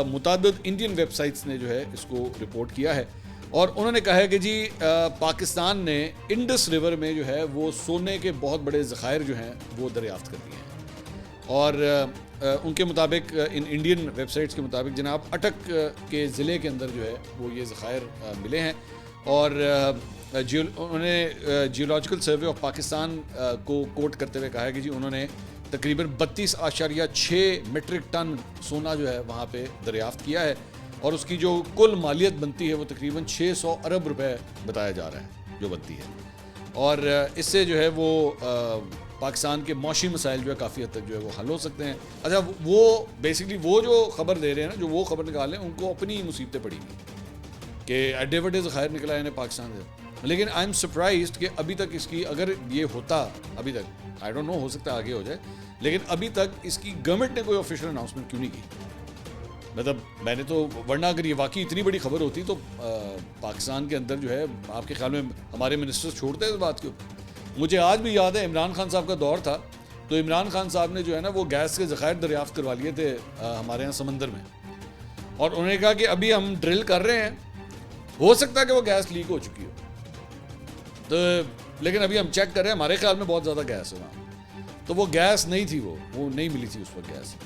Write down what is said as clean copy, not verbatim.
मुताद्दिद Indian websites ने जो है इसको रिपोर्ट किया है और उन्होंने कहा है कि जी पाकिस्तान ने इंडस रिवर में जो है वो सोने के बहुत बड़े ज़खायर जो हैं वो दरियाफ्त कर दिए हैं। और उनके मुताबिक इन इंडियन वेबसाइट्स के मुताबिक जनाब अटक के ज़िले के अंदर जो है वो ये ज़खायर मिले हैं। और उन्होंने जियोलॉजिकल सर्वे ऑफ पाकिस्तान को कोट करते हुए कहा है कि जी उन्होंने तकरीबन 32.6 मीट्रिक टन सोना जो है वहाँ पे दरियाफ्त किया है और उसकी जो कुल मालियत बनती है वो तकरीबन 600 अरब रुपए बताया जा रहा है जो बनती है। और इससे जो है वो पाकिस्तान के मौशी मसाइल जो है काफ़ी हद तक जो है वो हल हो सकते हैं। अच्छा, वो बेसिकली वो जो खबर दे रहे हैं ना, जो वो खबर निकालें, उनको अपनी मुसीबतें पड़ी कि अड्डे वड्डे ज़खायर निकला है पाकिस्तान से। लेकिन आई एम सरप्राइज्ड कि अभी तक इसकी, अगर ये होता अभी तक, आई डोंट नो, हो सकता है आगे हो जाए, लेकिन अभी तक इसकी गवर्नमेंट ने कोई ऑफिशियल अनाउंसमेंट क्यों नहीं की। मतलब मैंने तो, वरना अगर ये वाकई इतनी बड़ी खबर होती तो पाकिस्तान के अंदर जो है, आपके ख्याल में हमारे मिनिस्टर्स छोड़ते हैं इस बात को? मुझे आज भी याद है इमरान खान साहब का दौर था, तो इमरान खान साहब ने जो है ना वो गैस के ज़खायर दरियाफ्त करवा लिए थे हमारे यहाँ समंदर में, और उन्होंने कहा कि अभी हम ड्रिल कर रहे हैं, हो सकता है कि वो गैस लीक हो चुकी हो, तो लेकिन अभी हम चेक कर रहे हैं, हमारे ख्याल में बहुत ज़्यादा गैस है वहाँ। तो वो गैस नहीं थी, वो नहीं मिली थी उस वक्त गैस।